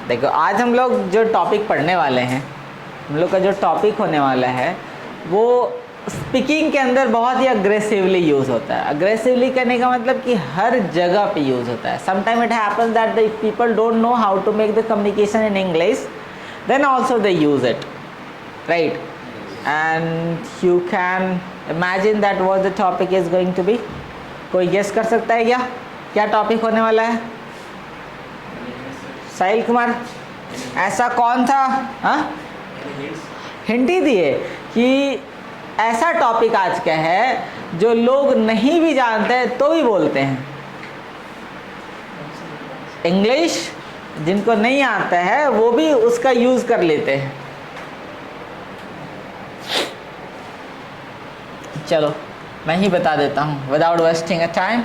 देखो आज हम लोग जो टॉपिक पढ़ने वाले हैं, हम लोग का जो टॉपिक होने वाला है वो स्पीकिंग के अंदर बहुत ही अग्रेसिवली यूज़ होता है। अग्रेसिवली करने का मतलब कि हर जगह पे यूज़ होता है। Sometime it happens that the people don't know how to make the communication in English, then also they use it, right? And you can imagine that what the topic is going to be. कोई guess कर सकता है क्या क्या topic होने वाला है? साहिल कुमार, ऐसा कौन था? हाँ, हिंट ही दिए कि ऐसा टॉपिक आज का है जो लोग नहीं भी जानते तो भी बोलते हैं। इंग्लिश जिनको नहीं आता है वो भी उसका यूज कर लेते हैं। चलो मैं ही बता देता हूँ without wasting a time.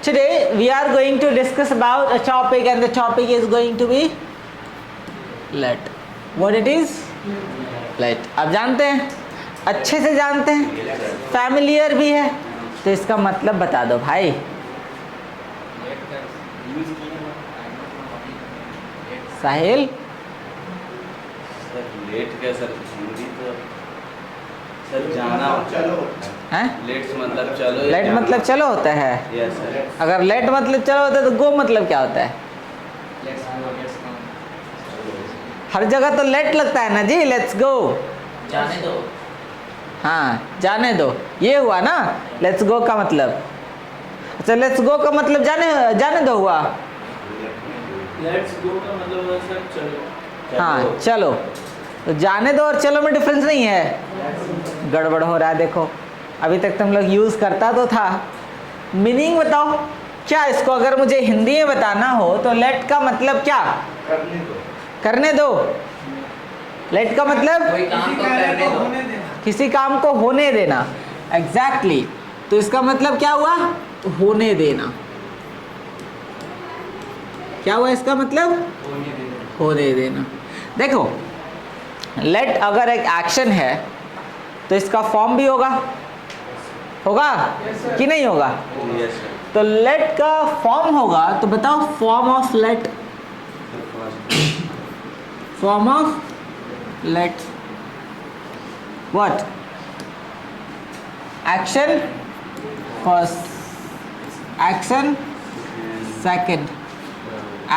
Today we are going to discuss about a topic and the topic is going to be let. What it is? Let. आप जानते हैं, अच्छे से जानते हैं, फैमिलियर भी है, तो इसका मतलब बता दो भाई। साहिल लेट क्या सर? हिंदी तो सर जाना चलो है। लेट मतलब चलो। लेट मतलब चलो होता है। Yes sir. अगर लेट मतलब चलो होता है तो गो मतलब क्या होता है? हर जगह तो लेट लगता है ना जी। लेट्स गो, जाने दो। हाँ जाने दो, ये हुआ ना लेट्स गो का मतलब। अच्छा, लेट्स गो का मतलब जाने दो हुआ। लेट्स गो का मतलब सर चलो। हाँ चलो, तो जाने दो और चलो में डिफरेंस नहीं है। गड़बड़ हो रहा है। देखो अभी तक तुम लोग यूज़ करता तो था। मीनिंग बताओ क्या इसको, अगर मुझे हिंदी में बताना हो तो लेट का मतलब क्या? करने दो। करने दो। लेट का मतलब कोई काम को करने दो। किसी काम को होने देना। एग्जैक्टली तो इसका मतलब क्या हुआ? होने देना। क्या हुआ इसका मतलब? होने देना। देखो लेट अगर एक एक्शन है तो इसका फॉर्म भी होगा कि नहीं होगा? Yes sir. तो लेट का फॉर्म होगा तो बताओ form of let. Form of let what? Action first, action second,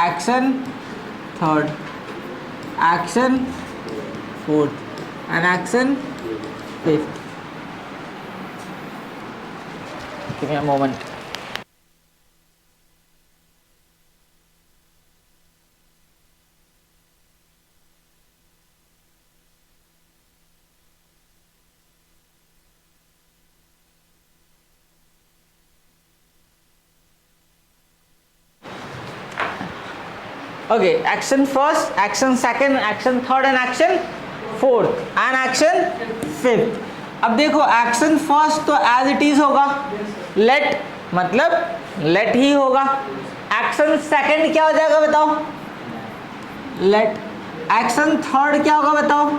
action third, action fourth and action fifth. Give me a moment. Okay, action first, action second, action third and action fourth and action fifth. अब देखो action first तो as it is होगा, late मतलब late ही होगा। Action second क्या हो जाएगा बताओ? लेट। एक्शन थर्ड क्या होगा बताओ?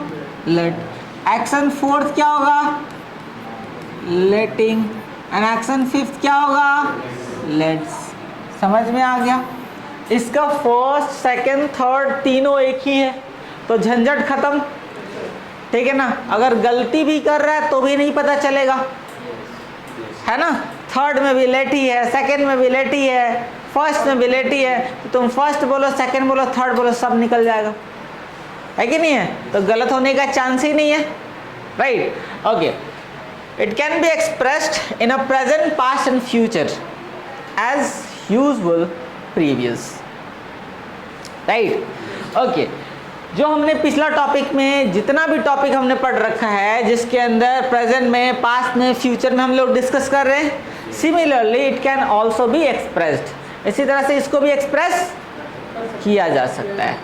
लेट। एक्शन फोर्थ क्या होगा? लेटिंग। एंड एक्शन फिफ्थ क्या होगा? लेट्स। समझ में आ गया? इसका फर्स्ट सेकंड थर्ड तीनों एक ही है तो झंझट खत्म, ठीक है ना? अगर गलती भी कर रहा है तो भी नहीं पता चलेगा, है ना? थर्ड में भी लेट ही है, सेकंड में भी लेट ही है, फर्स्ट में भी लेट ही है। तो तुम फर्स्ट बोलो, सेकंड बोलो, थर्ड बोलो, सब निकल जाएगा, है कि नहीं है? तो गलत होने का चांस ही नहीं है, right? Okay, it can be expressed in a present, past and future as usual previous, right? Okay, जो हमने पिछला टॉपिक में जितना भी टॉपिक हमने पढ़ रखा है जिसके अंदर प्रेजेंट में, पास्ट में, फ्यूचर में हम लोग डिस्कस कर रहे हैं, similarly it can also be expressed. इसी तरह से इसको भी एक्सप्रेस किया जा सकता है।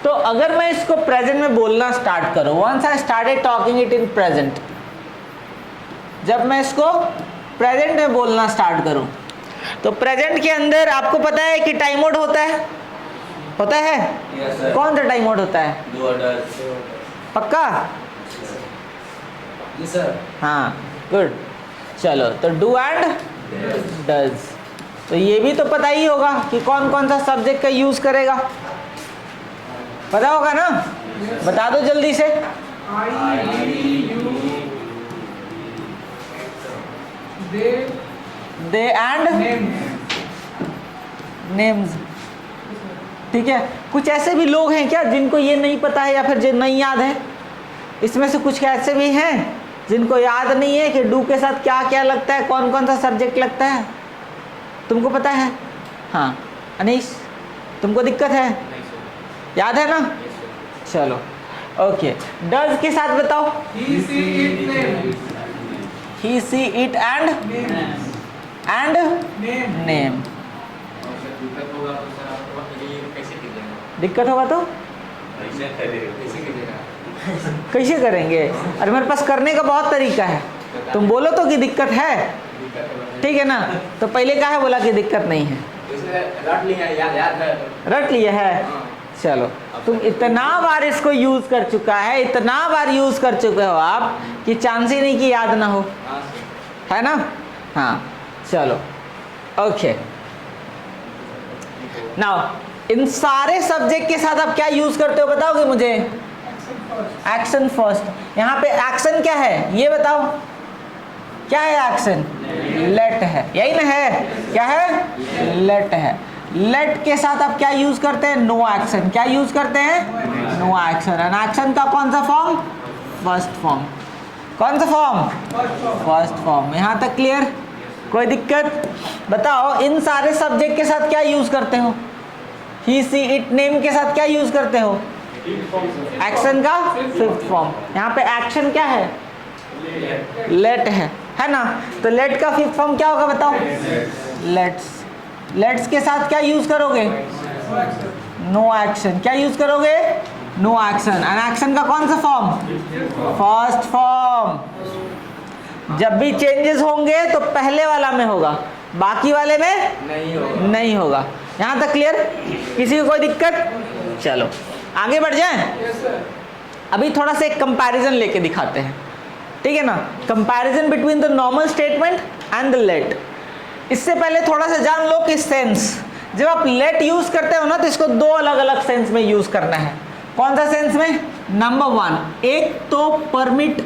तो अगर मैं इसको प्रेजेंट में बोलना स्टार्ट करूं, once I started talking it in present, जब मैं इसको प्रेजेंट में बोलना स्टार्ट करूं तो प्रेजेंट के अंदर आपको पता है कि टाइम आउट होता है yes, कौन सा टाइम आउट होता है? डू और डज। पक्का? Yes sir. हाँ गुड। चलो तो डू एंड डज, तो ये भी तो पता ही होगा कि कौन कौन सा सब्जेक्ट का यूज करेगा। पता होगा ना? बता दो जल्दी से। दे एंड नेम्स। ठीक है, कुछ ऐसे भी लोग हैं क्या जिनको ये नहीं पता है या फिर जो नहीं याद है? इसमें से कुछ ऐसे भी हैं जिनको याद नहीं है कि डू के साथ क्या क्या लगता है, कौन कौन सा सब्जेक्ट लगता है? तुमको पता है? हाँ अनीश, तुमको दिक्कत है? याद है ना? चलो ओके। डज के साथ बताओ। ही सी इट एंड नेम। दिक्कत होगा तो कैसे करेंगे? अरे मेरे पास करने का बहुत तरीका है, तुम बोलो तो कि दिक्कत है, ठीक है ना? तो पहले क्या है बोला कि दिक्कत नहीं है, रट लिया है। चलो, तुम इतना बार इसको यूज कर चुका है, इतना बार यूज कर चुके हो आप कि चांस ही नहीं कि याद ना हो, है ना? हाँ चलो ओके। नाउ इन सारे सब्जेक्ट के साथ आप क्या यूज करते हो बताओगे मुझे? Action first. यहाँ पे एक्शन क्या है ये बताओ? क्या है एक्शन? लेट है, यही ना है? क्या है? लेट है। लेट के साथ आप क्या यूज करते हैं? No action. क्या यूज करते हैं? No action. एंड एक्शन का कौन सा फॉर्म? First form. कौन सा फॉर्म? First form. यहाँ तक क्लियर? कोई दिक्कत? बताओ इन सारे सब्जेक्ट के साथ क्या यूज करते हो? ही सी इट नेम के साथ क्या यूज करते हो? एक्शन का फिफ्थ फॉर्म। यहाँ पे एक्शन क्या है? लेट है ना? तो लेट का फिफ्थ फॉर्म क्या होगा बताओ? लेट्स। लेट्स के साथ क्या यूज करोगे? No action. क्या यूज करोगे? No action. एंड एक्शन का कौन सा फॉर्म? First form. जब भी चेंजेस होंगे तो पहले वाला में होगा, बाकी वाले में नहीं होगा। यहाँ तक क्लियर? किसी को कोई दिक्कत? चलो आगे बढ़ जाएं। अभी थोड़ा सा एक कंपैरिजन लेके दिखाते हैं, ठीक है ना? Comparison between the normal statement and the let. इससे पहले थोड़ा सा जान लो कि सेंस, जब आप लेट यूज करते हो ना तो इसको दो अलग अलग सेंस में यूज करना है। कौन सा सेंस में? नंबर वन, एक तो परमिट।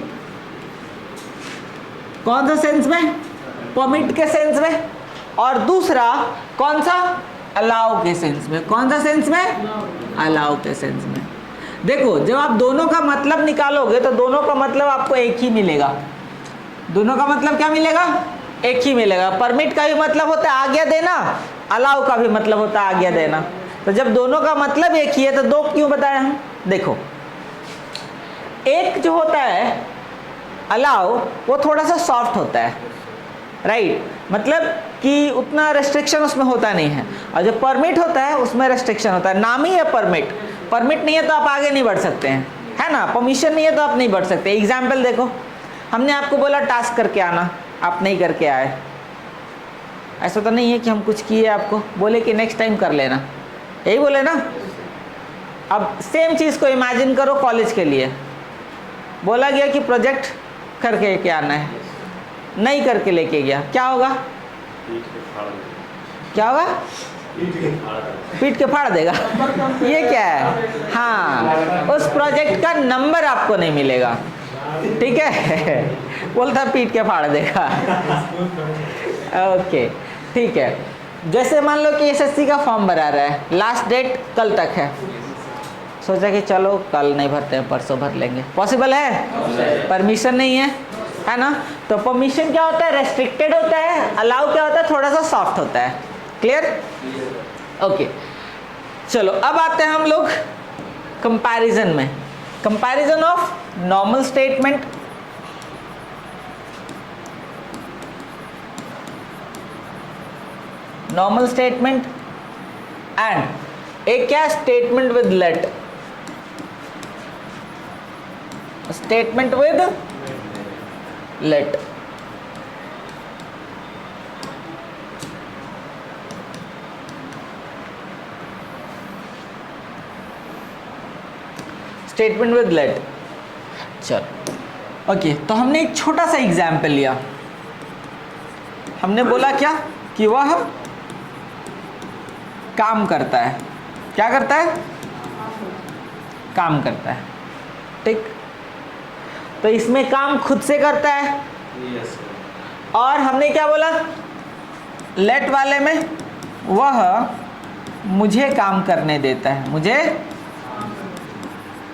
कौन सा सेंस में? परमिट के सेंस में। और दूसरा कौन सा? अलाउ के सेंस में। कौन सा सेंस में? अलाउ के सेंस में। देखो जब आप दोनों का मतलब निकालोगे तो दोनों का मतलब आपको एक ही मिलेगा। दोनों का मतलब क्या मिलेगा? एक ही मिलेगा। परमिट का भी मतलब होता है आज्ञा देना, अलाउ का भी मतलब होता है आज्ञा देना। तो जब दोनों का मतलब एक ही है तो दो क्यों बताया हम? देखो एक जो होता है अलाउ वो थोड़ा सा सॉफ्ट होता है, राइट? मतलब कि उतना रेस्ट्रिक्शन उसमें होता नहीं है। और जो परमिट होता है उसमें रेस्ट्रिक्शन होता है। नाम ही है परमिट। परमिट नहीं है तो आप आगे नहीं बढ़ सकते हैं, है ना? परमिशन नहीं है तो आप नहीं बढ़ सकते। एग्जाम्पल देखो, हमने आपको बोला टास्क करके आना, आप नहीं करके आए। ऐसा तो नहीं है कि हम कुछ किए आपको बोले कि नेक्स्ट टाइम कर लेना, यही बोले ना? अब सेम चीज़ को इमेजिन करो कॉलेज के लिए। बोला गया कि प्रोजेक्ट करके के आना है, नहीं करके लेके गया, क्या होगा? क्या होगा? पीट के फाड़ देगा। ये क्या है? हाँ, उस प्रोजेक्ट का नंबर आपको नहीं मिलेगा, ठीक है? बोलता पीट के फाड़ देगा। ओके ठीक है। जैसे मान लो कि एसएससी का फॉर्म भरा रहा है, लास्ट डेट कल तक है, सोचा कि चलो कल नहीं भरते हैं परसों भर लेंगे। पॉसिबल है? परमिशन नहीं है ना? तो परमिशन क्या होता है? रेस्ट्रिक्टेड होता है। अलाउ क्या होता है? थोड़ा सा सॉफ्ट होता है। क्लियर? ओके चलो अब आते हैं हम लोग कंपैरिजन में। Comparison of normal statement and एक क्या? Statement with let. Statement with let. Statement with let. चलो ओके, तो हमने एक छोटा सा एग्जाम्पल लिया। हमने बोला क्या? कि वह काम करता है। क्या करता है? काम करता है, ठीक। तो इसमें काम खुद से करता है, यस सर। और हमने क्या बोला लेट वाले में, वह मुझे काम करने देता है, मुझे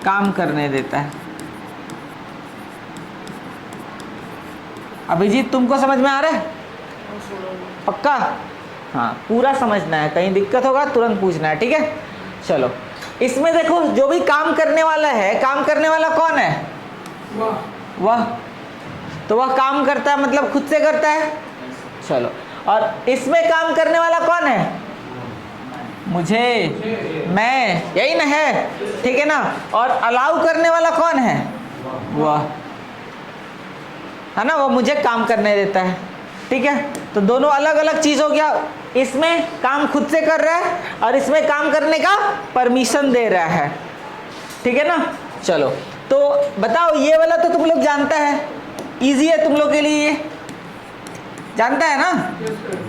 काम करने देता है। अभिजीत तुमको समझ में आ रहा है? पक्का? हाँ, पूरा समझना है, कहीं दिक्कत होगा तुरंत पूछना है, ठीक है। चलो, इसमें देखो जो भी काम करने वाला है, काम करने वाला कौन है? वह। तो वह काम करता है मतलब खुद से करता है। चलो, और इसमें काम करने वाला कौन है? मुझे, मैं, यही ना है, ठीक है ना। और अलाउ करने वाला कौन है? वह, है ना, वो मुझे काम करने देता है, ठीक है। तो दोनों अलग अलग चीज हो गया, इसमें काम खुद से कर रहा है और इसमें काम करने का परमिशन दे रहा है, ठीक है ना। चलो, तो बताओ, ये वाला तो तुम लोग जानता है, इजी है तुम लोग के लिए, ये जानता है ना।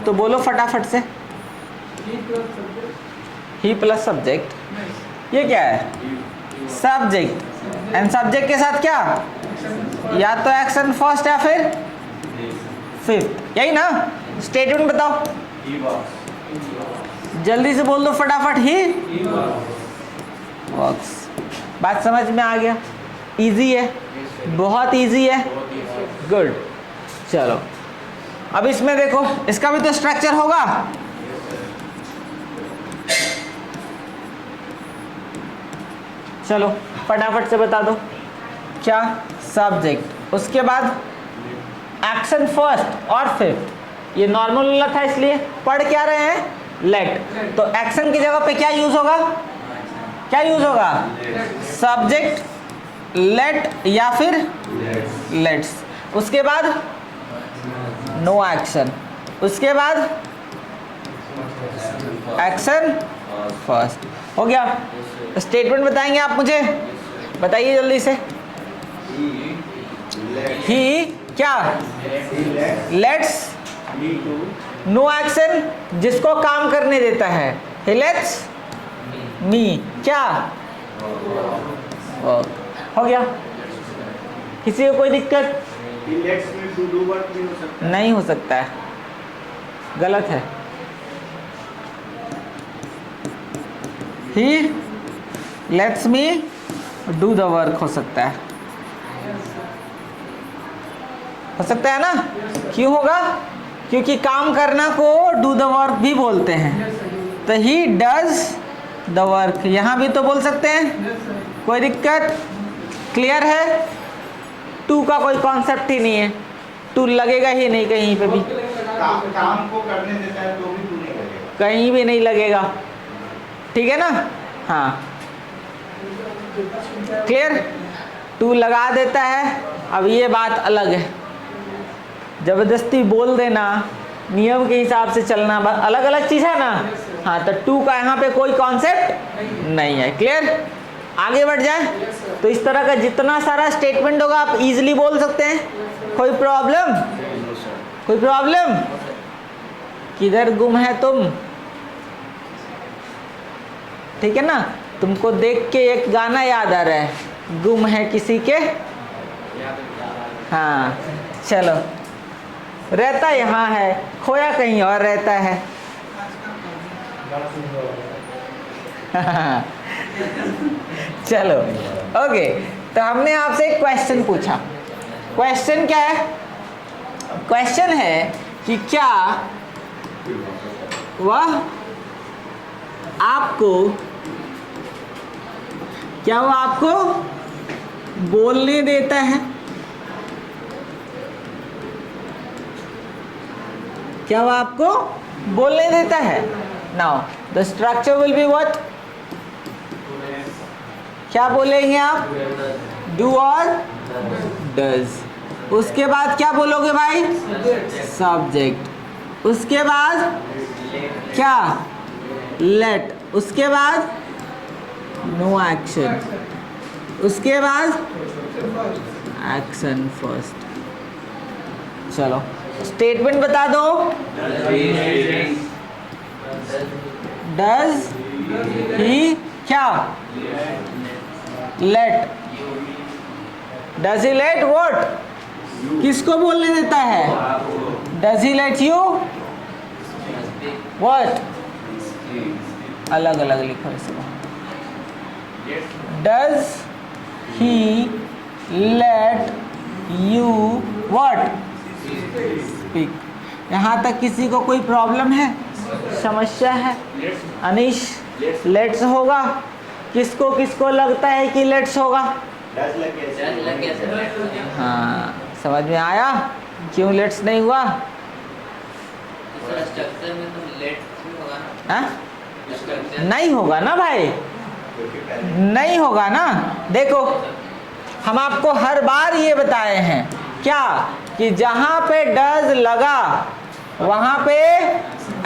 तो बोलो फटाफट से, ही प्लस सब्जेक्ट, ये क्या है? सब्जेक्ट, एंड सब्जेक्ट के साथ क्या? या तो एक्शन फर्स्ट या फिर फिफ्थ, यही ना। स्टेटमेंट बताओ, जल्दी से बोल दो फटाफट, ही वर्क्स। बात समझ में आ गया? इजी है, बहुत इजी है, गुड। चलो, अब इसमें देखो, इसका भी तो स्ट्रक्चर होगा। चलो फटाफट से बता दो, क्या? सब्जेक्ट, उसके बाद एक्शन फर्स्ट और फिफ्थ। ये नॉर्मल वाला था इसलिए पढ़ क्या रहे हैं? लेट। तो एक्शन की जगह पे क्या यूज होगा? क्या यूज होगा? सब्जेक्ट, लेट या फिर लेट्स। उसके बाद नो एक्शन, उसके बाद एक्शन फर्स्ट। हो गया। स्टेटमेंट बताएंगे आप मुझे, बताइए जल्दी से। ही क्या? लेट्स नो एक्शन, जिसको काम करने देता है। ही लेट्स मी क्या? हो गया। किसी को कोई दिक्कत? नहीं हो सकता है, गलत है। He lets me do the work हो सकता है, हो सकता है ना। क्यों होगा? क्योंकि काम करना को डू द वर्क भी बोलते हैं। तो ही डज द वर्क, यहाँ भी तो बोल सकते हैं, कोई दिक्कत? क्लियर है? टू का कोई कॉन्सेप्ट ही नहीं है, टू लगेगा ही नहीं कहीं पे भी, काम को करने देता है तो भी टू नहीं लगेगा, कहीं भी नहीं लगेगा, ठीक है ना। हाँ, क्लियर? टू लगा देता है। अब ये बात अलग है, जबरदस्ती बोल देना, नियम के हिसाब से चलना, अलग अलग चीज़ है ना। हाँ, तो टू का यहाँ पे कोई कॉन्सेप्ट नहीं है। क्लियर? आगे बढ़ जाए। तो इस तरह का जितना सारा स्टेटमेंट होगा आप इजीली बोल सकते हैं। कोई प्रॉब्लम? कोई प्रॉब्लम? किधर गुम है तुम? ठीक है ना। तुमको देख के एक गाना याद आ रहा है, गुम है किसी के। हाँ, चलो, रहता यहाँ है, खोया कहीं और रहता है। चलो, ओके। तो हमने आपसे एक क्वेश्चन पूछा। क्वेश्चन क्या है? क्वेश्चन है कि क्या वह आपको बोलने देता है? क्या वह आपको बोलने देता है? Now the structure will be what? क्या बोलेंगे आप? डू और डज। उसके बाद क्या बोलोगे भाई? सब्जेक्ट। उसके बाद क्या? लेट। उसके बाद नो एक्शन। उसके बाद एक्शन फर्स्ट। चलो स्टेटमेंट बता दो। डज ही क्या? Let, does he let what, किसको बोलने देता है? Does he let you what, अलग अलग लिखो इसको, does he let you what speak. यहाँ तक किसी को कोई प्रॉब्लम है, समस्या है? अनीश, लेट्स होगा, किसको किसको लगता है कि लेट्स होगा? हाँ, समझ में आया क्यों लेट्स नहीं हुआ? हाँ? नहीं होगा ना भाई, नहीं होगा ना। देखो हम आपको हर बार ये बताए हैं क्या कि जहां पे डज लगा वहां पे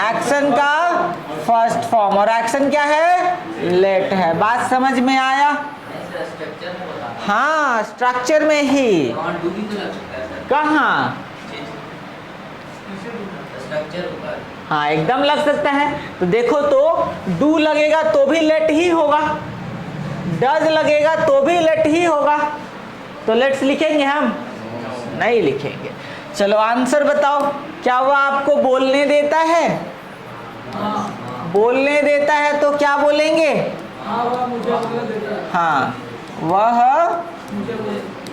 एक्शन का फर्स्ट फॉर्म, और एक्शन क्या है? लेट है। बात समझ में आया? हाँ, स्ट्रक्चर में ही। कहाँ? हाँ, एकदम लग सकता है। तो देखो तो डू लगेगा तो भी लेट ही होगा, डज लगेगा तो भी लेट ही होगा। तो लेट्स लिखेंगे हम? नहीं लिखेंगे। चलो आंसर बताओ, क्या वह आपको बोलने देता है? बोलने देता है तो क्या बोलेंगे? हाँ, वह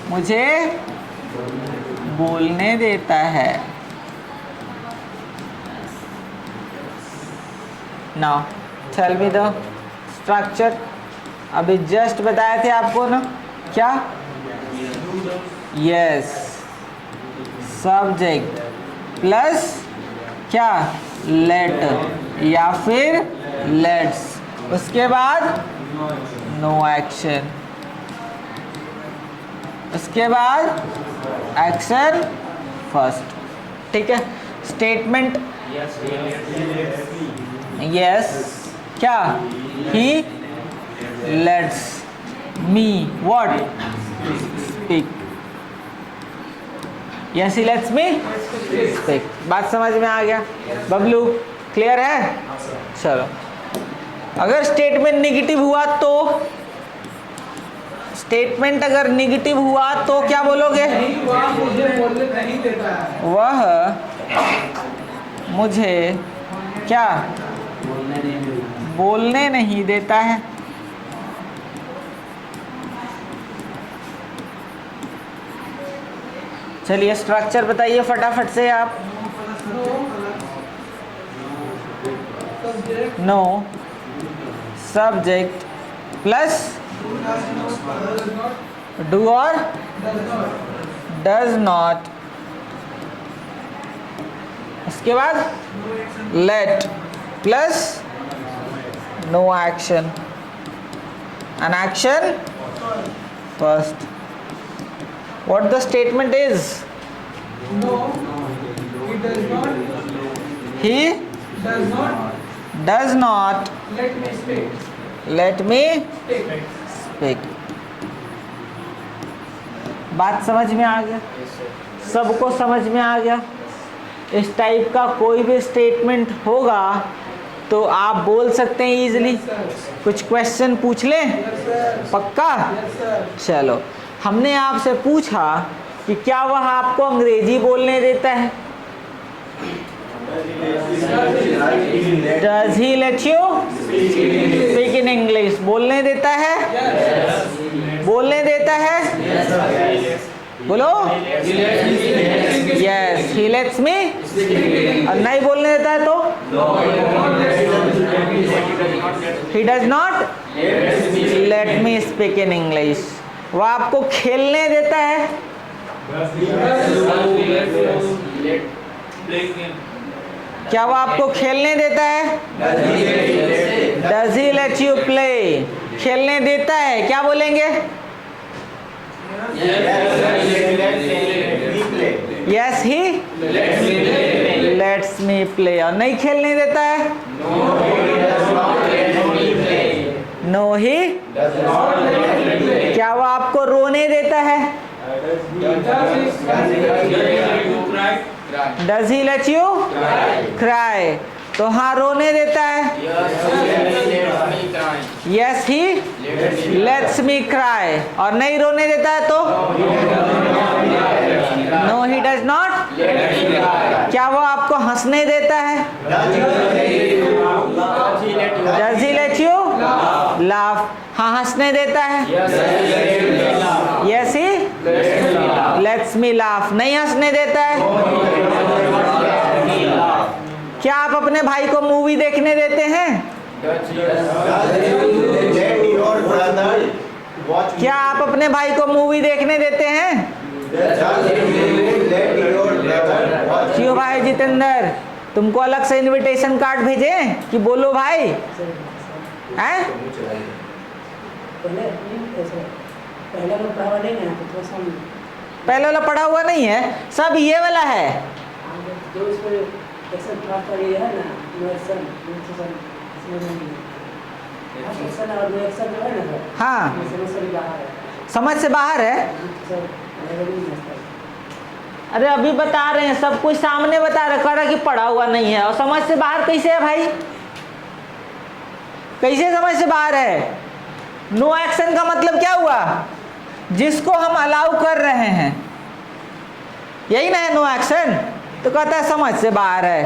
मुझे बोलने देता है। Now tell me the structure. अभी जस्ट बताए थे आपको ना, क्या? यस, सब्जेक्ट प्लस क्या? लेट या फिर लेट्स, उसके बाद नो एक्शन, उसके बाद एक्शन फर्स्ट। ठीक है। स्टेटमेंट यस, क्या? He lets me what speak. Yes, he lets me speak. बात समझ में आ गया? बबलू क्लियर है? चलो, अगर स्टेटमेंट निगेटिव हुआ तो, स्टेटमेंट अगर निगेटिव हुआ तो क्या बोलोगे? वह मुझे क्या बोलने नहीं देता है। चलिए स्ट्रक्चर बताइए फटाफट से आप। नो सब्जेक्ट प्लस डू और डज नॉट, उसके बाद let plus no action, an action first. What the statement is? No, he does not. He does not Let me speak. let me Speak. speak. बात समझ में आ गया? सबको समझ में आ गया? इस टाइप का कोई भी स्टेटमेंट होगा तो आप बोल सकते हैं इजीली। कुछ क्वेश्चन पूछ लें? पक्का? चलो, हमने आपसे पूछा कि क्या वह आपको अंग्रेजी बोलने देता है? Does he let you speak in English? बोलने देता है? बोलने देता है? बोलो। Yes, he lets me. और नहीं बोलने देता है तो? He does not let me speak in English. वह आपको खेलने देता है? क्या वो आपको खेलने देता है? Does he let you play? खेलने देता है, क्या बोलेंगे? Yes, he lets me play. और नहीं खेलने देता है? No, he क्या वो आपको रोने देता है? Does he let you cry? तो हाँ रोने देता है। Yes he lets me cry. और नहीं रोने देता है तो नो ही डज नॉट। क्या वो आपको हंसने देता है? Does he let you laugh. हाँ हंसने देता है। Yes he lets me laugh. नहीं हंसने देता है। क्या आप अपने भाई को मूवी देखने देते हैं? क्या आप अपने भाई को मूवी देखने देते हैं? क्यों भाई जितेंद्र, तुमको अलग से इनविटेशन कार्ड भेजें कि बोलो भाई? हैं? पहले वाला पढ़ा हुआ नहीं है, सब ये वाला है। हाँ समझ से बाहर है। अरे अभी बता रहे हैं, सब कुछ सामने बता रहे, कह रहा कि पढ़ा हुआ नहीं है। और समझ से बाहर कैसे है भाई? कैसे समझ से बाहर है? नो एक्शन का मतलब क्या हुआ? जिसको हम अलाउ कर रहे हैं, यही ना है नो एक्शन। तो कहता है समझ से बाहर है।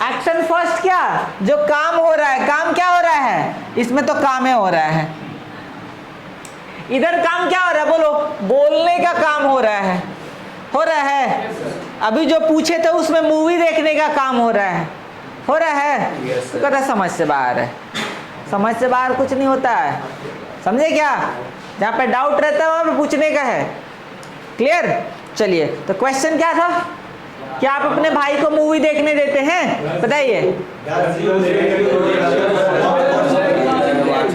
एक्शन फर्स्ट क्या? जो काम हो रहा है। काम क्या हो रहा है? इसमें तो काम हो रहा है। इधर काम क्या हो रहा है? बोलो। बोलने का काम हो रहा है। हो रहा है। अभी जो पूछे थे उसमें मूवी देखने का काम हो रहा है। हो रहा है। तो कहता है समझ से बाहर है। समझ से बाहर कुछ नहीं होता है, समझे क्या? जहाँ पे डाउट रहता है वहाँ पे पूछने का है। क्लियर? चलिए, तो क्वेश्चन क्या था? क्या आप अपने भाई को मूवी देखने देते हैं? बताइए।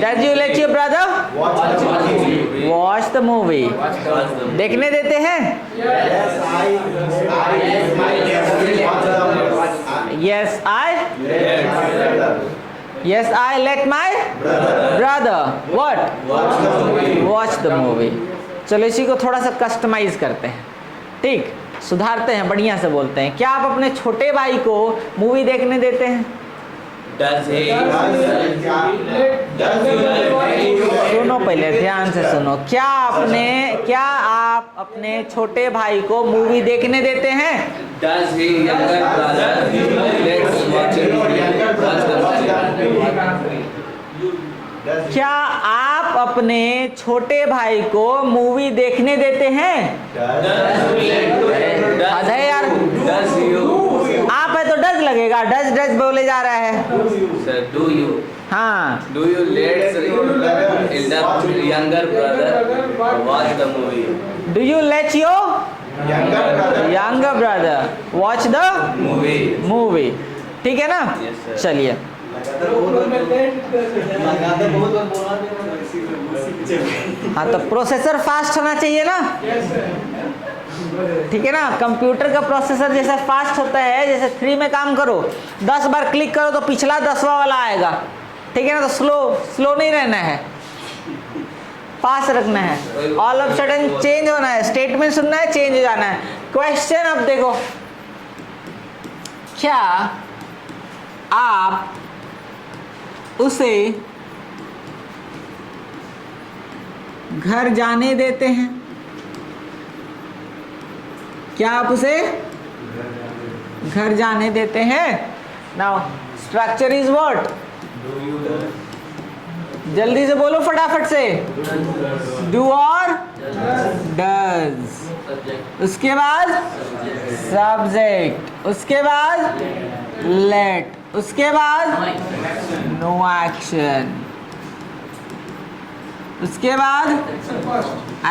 Does you let your brother watch the movie? देखने देते हैं? Yes, I let my brother watch the movie. चलो इसी को थोड़ा सा कस्टमाइज करते हैं, ठीक? सुधारते हैं, बढ़िया से बोलते हैं। क्या आप अपने छोटे भाई को मूवी देखने देते हैं? सुनो, पहले ध्यान से सुनो। क्या आप अपने छोटे भाई को मूवी देखने देते हैं? क्या आप अपने छोटे भाई को मूवी देखने देते हैं? अरे यार, आप है तो डज लगेगा। डज बोले जा रहा है। Do you? हाँ। Do you let younger brother watch the movie? Do you let your younger brother watch the movie? ठीक है ना? Yes, sir. चलिए, हाँ तो प्रोसेसर फास्ट होना चाहिए ना, ठीक है ना? कंप्यूटर का प्रोसेसर जैसे फास्ट होता है, जैसे 3 में काम करो, 10 बार क्लिक करो तो पिछला 10वां वाला आएगा, ठीक है ना? तो स्लो नहीं रहना है, फास्ट रखना है। ऑल ऑफ सडन चेंज होना है, स्टेटमेंट सुनना है, चेंज हो जाना है। क्वेश्चन अब देखो, क्या आप उसे घर जाने देते हैं? क्या आप उसे घर जाने देते हैं? Now structure is what? जल्दी से बोलो फटाफट से। डू और डज, उसके बाद सब्जेक्ट, उसके बाद लेट, उसके बाद नो एक्शन, उसके बाद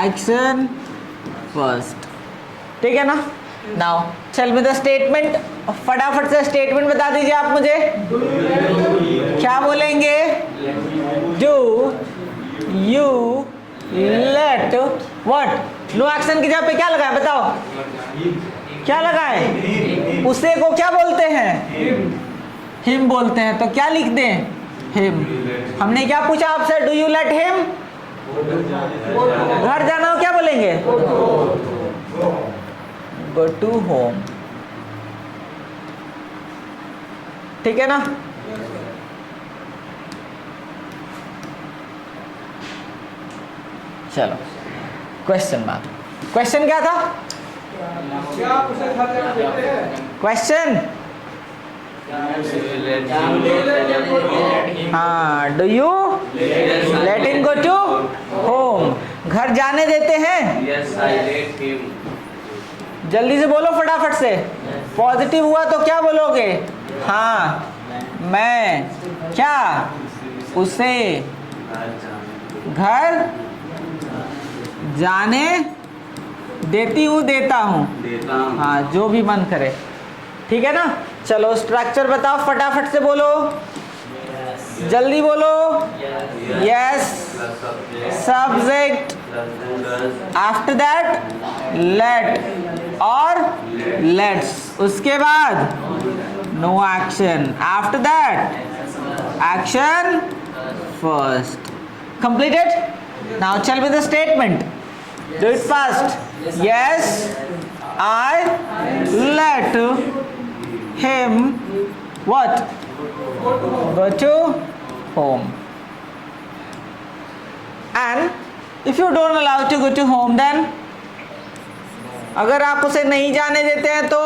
एक्शन फर्स्ट, ठीक है ना? Now tell me the statement. फटाफट से स्टेटमेंट बता दीजिए आप मुझे। क्या बोलेंगे? Do you let what? No action की जगह पे क्या लगाए? बताओ क्या लगाए? उसे को क्या बोलते हैं? हिम बोलते हैं। तो क्या लिख दें? हिम। हमने क्या पूछा आपसे? Do you let him? घर जाना हो क्या बोलेंगे? Go to home. ठीक है ना? चलो क्वेश्चन बात, क्वेश्चन क्या था? क्या आप उसे घर जाकर देखते हैं? क्वेश्चन, हाँ, do you let him go to home? घर जाने देते हैं? Yes, I let him. जल्दी से बोलो फटाफट से। पॉजिटिव हुआ तो क्या बोलोगे? हाँ, मैं क्या उसे घर जाने देती हूँ, देता हूँ, देता हूँ। हाँ, जो भी मन करे, ठीक है ना? चलो स्ट्रक्चर बताओ, फटाफट से बोलो, जल्दी बोलो। Yes, subject, after that let और लेट्स, उसके बाद no action, after that action first. Completed? Now tell me the statement, do it fast. Yes, I let him what? Go to home. And if you don't allow to go to home, then अगर आप उसे नहीं जाने देते हैं तो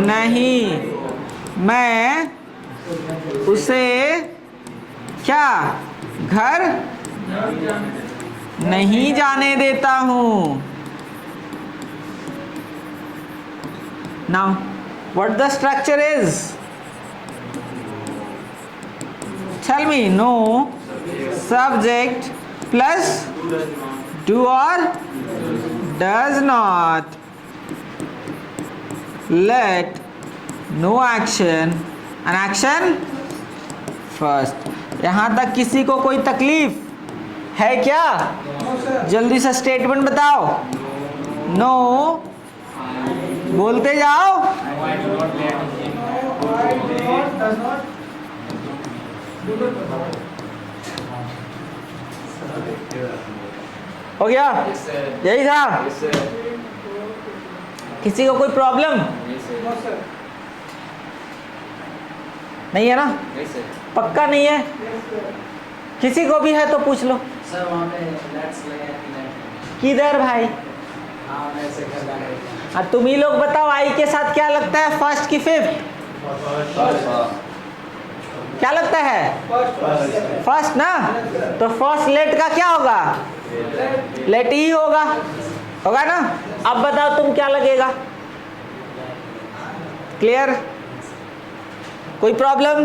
नहीं, मैं उसे क्या घर नहीं जाने देता हूँ। Now, what the structure is? Tell me. No subject plus do or does not. Let no action, an action first. यहाँ तक किसी को कोई तकलीफ है क्या? जल्दी से स्टेटमेंट बताओ। नो, बोलते जाओ। हो गया? यही था? किसी को कोई प्रॉब्लम नहीं है ना? पक्का नहीं है? किसी को भी है तो पूछ लो। सर वहाँ पे लेट्स लगा कि किधर भाई? हाँ मैं ऐसे घर जाने हाँ, तुम ही लोग बताओ, आई के साथ क्या लगता है, फर्स्ट की फिफ्थ? क्या लगता है? फर्स्ट ना? तो फर्स्ट लेट का क्या होगा? लेट ही होगा, होगा ना? अब बताओ तुम क्या लगेगा? क्लियर? कोई प्रॉब्लम?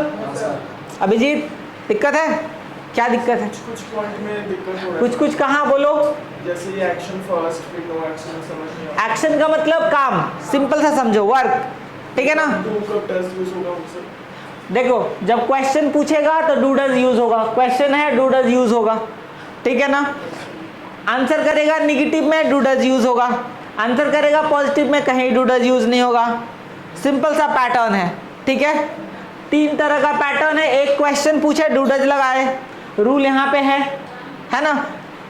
अभिजीत, दिक्कत है? क्या दिक्कत है? कुछ पॉइंट में दिक्कत हो रहा है। कुछ कहाँ बोलो? जैसे ये एक्शन फर्स्ट फिर नो एक्शन समझ नहीं आता। एक्शन का मतलब काम, सिंपल सा समझो, वर्क, ठीक है ना? डू कब डज यूज होगा उनसे? देखो, जब क्वेश्चन पूछेगा तो डू डज यूज होगा, क्वेश्चन है डू डज यूज होगा, ठीक है ना? आंसर करेगा निगेटिव में डू डज यूज होगा, आंसर करेगा पॉजिटिव में कहीं डू डज यूज नहीं होगा। सिंपल सा पैटर्न है, ठीक है? 3 तरह का पैटर्न है। एक क्वेश्चन पूछे डू डज लगाए, रूल यहाँ पे है ना?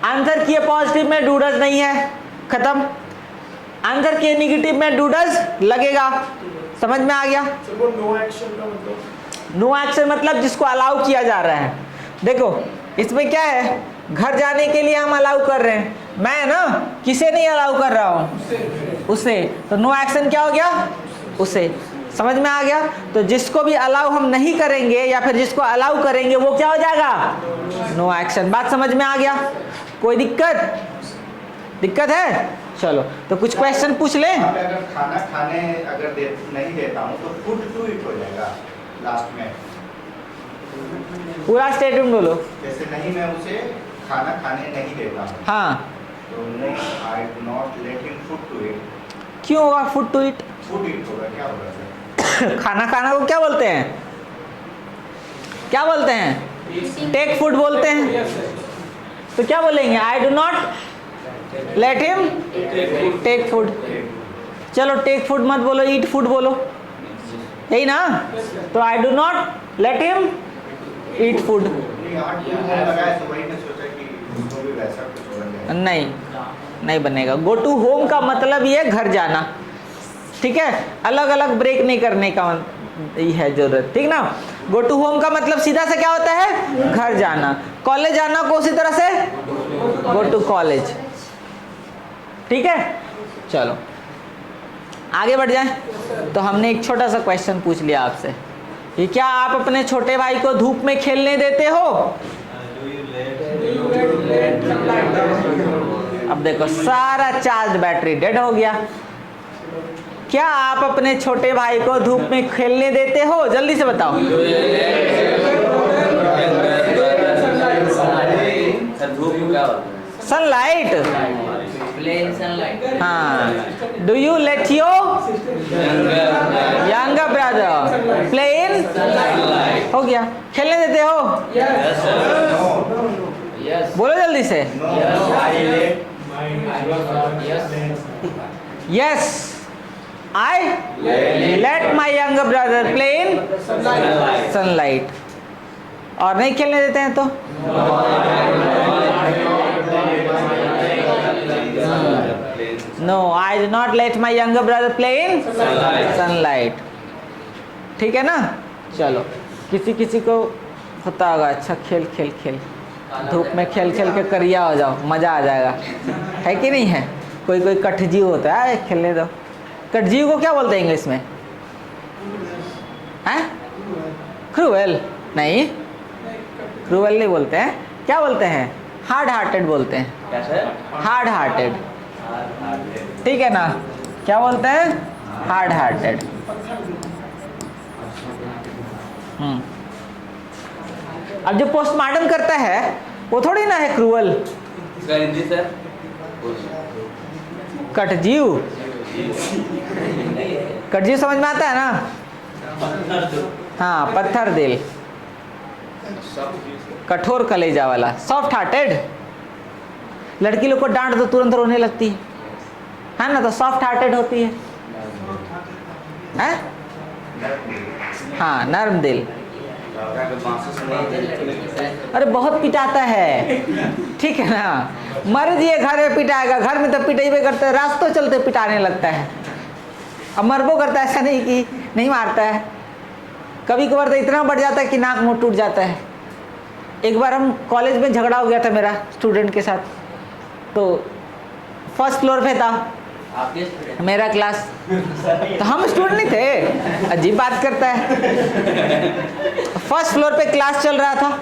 आंसर किए पॉजिटिव में डू डज नहीं है, खत्म। आंसर किए निगेटिव में डू डज लगेगा। समझ में आ गया? सर वो नो एक्शन का मतलब? नो एक्शन मतलब जिसको अलाउ किया जा रहा है। देखो इसमें क्या है, घर जाने के लिए हम अलाउ कर रहे हैं, मैं ना किसे नहीं अलाउ कर रहा हूँ, उसे। तो नो एक्शन क्या हो गया? उसे। समझ में आ गया? तो जिसको भी अलाउ हम नहीं करेंगे या फिर जिसको अलाउ करेंगे वो क्या हो जाएगा? No action. बात समझ में आ गया? कोई दिक्कत है? चलो तो कुछ क्वेश्चन पूछ लें। अगर खाना खाने अगर नहीं देता हूँ तो फूड टू इट हो जाएगा लास्ट में। पूरा स्टेटमेंट बोलो। जैसे नहीं, मैं उसे खाना खाने नहीं देता हूँ, हाँ, तो नहीं, I do not let him food to it. क्यों होगा food to it? Food it होगा, क्या होगा सर? खाना खाना को क्या बोलते हैं? क्या बोलते हैं? टेक फूड बोलते हैं। तो क्या बोलेंगे? I do not let him take food. चलो टेक फूड मत बोलो, ईट फूड बोलो, यही ना? तो I do not let him eat food. यहाँ टू होम लगाया तो वही ने सोचा कि उसको भी वैसा कुछ बन जाएगा। नहीं बनेगा। गो टू होम का मतलब ये घर जाना, ठीक है? अलग अलग ब्रेक नहीं करने का नहीं है जरूरत, ठीक ना। गो टू होम का मतलब सीधा से क्या होता है, घर जाना। कॉलेज जाना को उसी तरह से गो टू कॉलेज, ठीक है। चलो आगे बढ़ जाएं। तो हमने एक छोटा सा क्वेश्चन पूछ लिया आपसे कि क्या आप अपने छोटे भाई को धूप में खेलने देते हो? अब देखो सारा चार्ज बैटरी डेड हो गया। क्या आप अपने छोटे भाई को धूप में खेलने देते हो? जल्दी से बताओ। Sunlight, plain sunlight. हाँ। Do you let your younger brother play in? हो गया, खेलने देते हो? यस। बोलो जल्दी से। Yes, I let my younger brother play in sunlight. और नहीं खेलने देते हैं तो? No, I do not let my younger brother play in sunlight, ठीक है ना। चलो, किसी किसी को होता होगा अच्छा खेल खेल खेल, धूप में खेल खेल के करिया हो जाओ, मज़ा आ जाएगा, है कि नहीं है। कोई कोई कटजीव होता है, खेलने दो। कटजीव को क्या बोलते हैं इंग्लिश में? हैं? क्रूएल? नहीं, क्रूएल नहीं बोलते हैं। क्या बोलते हैं? हार्ड हार्टेड बोलते हैं। कैसे? हार्ड हार्टेड, ठीक है ना। क्या बोलते हैं? Hard hearted. अब जो पोस्टमार्टम करता है वो थोड़ी ना है क्रूअल। इसका हिंदी सर? कटजीव, कटजीव समझ में आता है ना? हाँ, पत्थर दिल, कठोर कलेजा वाला, सॉफ्ट हार्टेड। लड़की लोग को डांट दो तुरंत रोने लगती है ना, तो सॉफ्ट हार्टेड होती है। हैं? हाँ, नर्म दिल। अरे बहुत पिटाता है, ठीक है ना। मर दिए घर में पिटाएगा, घर में तो पिटाई करते हैं, रास्तों चलते पिटाने लगता है। अब मरबो करता है, ऐसा नहीं कि नहीं मारता है। कभी कभार तो इतना बढ़ जाता है कि नाक मुंह टूट जाता है। एक बार हम कॉलेज में झगड़ा हो गया था मेरा स्टूडेंट के साथ, तो फर्स्ट फ्लोर पे था मेरा क्लास, तो हम स्टूडेंट नहीं थे, अजीब बात करता है। फर्स्ट फ्लोर पे क्लास चल रहा था।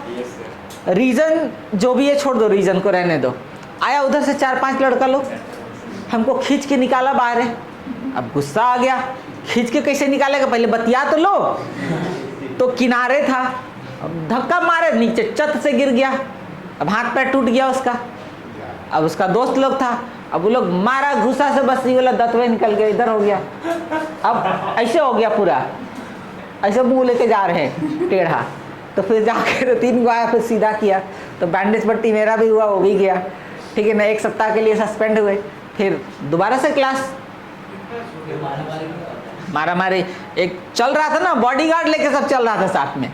रीज़न जो भी है छोड़ दो, रीज़न को रहने दो। आया उधर से 4-5 लड़का लोग, हमको खींच के निकाला बाहर है। अब गुस्सा आ गया, खींच के कैसे निकालेगा, पहले बतिया तो लो। तो किनारे था, अब धक्का मारे नीचे छत से गिर गया, अब हाथ पैर टूट गया उसका। अब उसका दोस्त लोग था, अब वो लोग मारा घुसा से, बस ये वाला दतवे निकल गया, इधर हो गया। अब ऐसे हो गया पूरा, ऐसे मुंह लेके जा रहे हैं टेढ़ा। तो फिर जाके तो 3 को आया, फिर सीधा किया, तो बैंडेज पट्टी मेरा भी हुआ, वो भी गया, ठीक है ना। 1 सप्ताह के लिए सस्पेंड हुए। फिर दोबारा से क्लास, मारा मारी एक चल रहा था ना, बॉडीगार्ड लेके सब चल रहा था साथ में,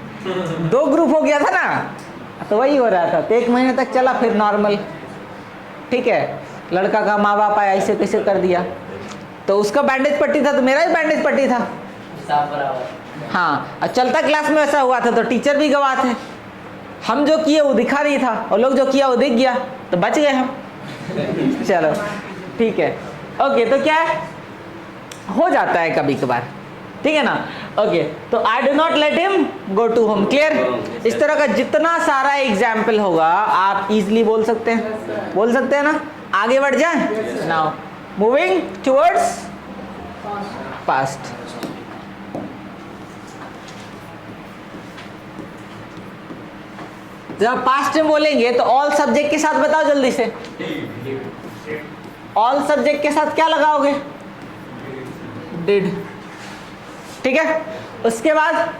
2 ग्रुप हो गया था ना, तो वही हो रहा था। तो 1 महीने तक चला, फिर नॉर्मल, ठीक है। लड़का का माँ बाप आया, ऐसे कैसे कर दिया। तो उसका बैंडेज पट्टी था, तो मेरा भी बैंडेज पट्टी था। हाँ, और चलता क्लास में ऐसा हुआ था, तो टीचर भी गवाह थे। हम जो किए वो दिखा नहीं था, और लोग जो किया वो दिख गया, तो बच गए हम। चलो ठीक है, ओके। तो क्या है, हो जाता है कभी कभार, ठीक है ना। ओके, तो I do not let him go to home, clear. इस तरह का जितना सारा एग्जाम्पल होगा आप इजीली बोल सकते हैं, बोल सकते हैं ना। आगे बढ़ जाए। Now moving towards past. जब पास्ट में बोलेंगे तो ऑल सब्जेक्ट के साथ बताओ जल्दी से। ऑल सब्जेक्ट के साथ क्या लगाओगे? डिड, ठीक है। उसके बाद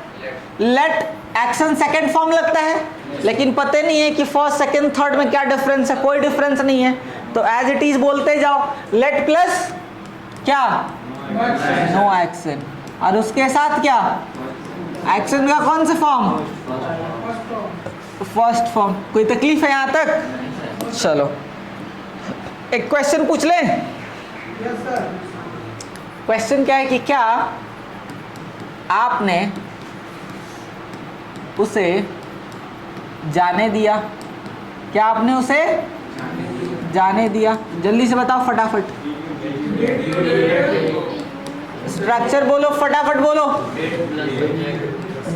लेट एक्शन सेकंड फॉर्म लगता है, लेकिन पता नहीं है कि फर्स्ट सेकंड थर्ड में क्या डिफरेंस है, कोई डिफरेंस नहीं है, तो एज इट इज बोलते जाओ। लेट प्लस क्या, नो एक्शन, और उसके साथ क्या, एक्शन का कौन सा फॉर्म, फर्स्ट फॉर्म। कोई तकलीफ है यहाँ तक? चलो एक क्वेश्चन पूछ लें। क्वेश्चन क्या है कि क्या आपने उसे जाने दिया। क्या आपने उसे जाने दिया? जल्दी से बताओ फटाफट। स्ट्रक्चर बोलो, फटाफट बोलो।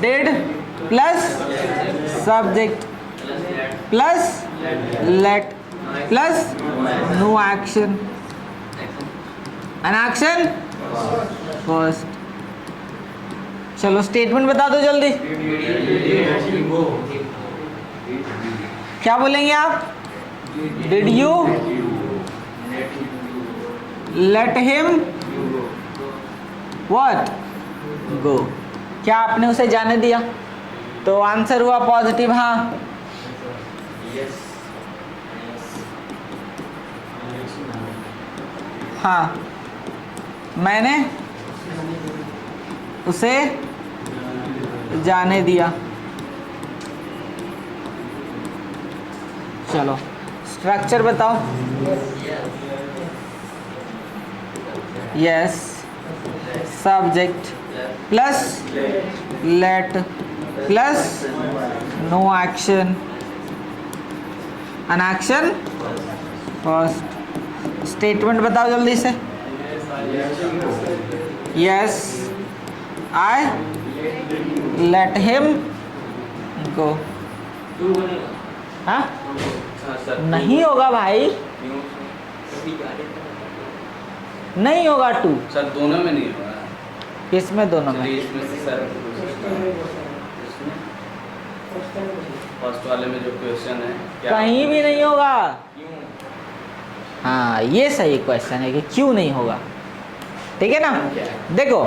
Did plus subject plus let plus no action, an action first. चलो स्टेटमेंट बता दो जल्दी। क्या बोलेंगे आप? Did you let him what go? क्या आपने उसे जाने दिया? तो आंसर हुआ पॉजिटिव। हाँ, हाँ, मैंने उसे जाने दिया। चलो स्ट्रक्चर बताओ। Yes, subject plus let plus no action, an action first. Statement बताओ जल्दी से। Yes, I let him go. हाँ, नहीं होगा भाई, नहीं होगा टू। सर दोनों में नहीं होगा। किसमें? दोनों में। इसमें से सर फर्स्ट वाले में जो क्वेश्चन है क्या कहीं भी नहीं होगा। हाँ, ये सही क्वेश्चन है कि क्यों नहीं होगा। ठीक है ना? देखो,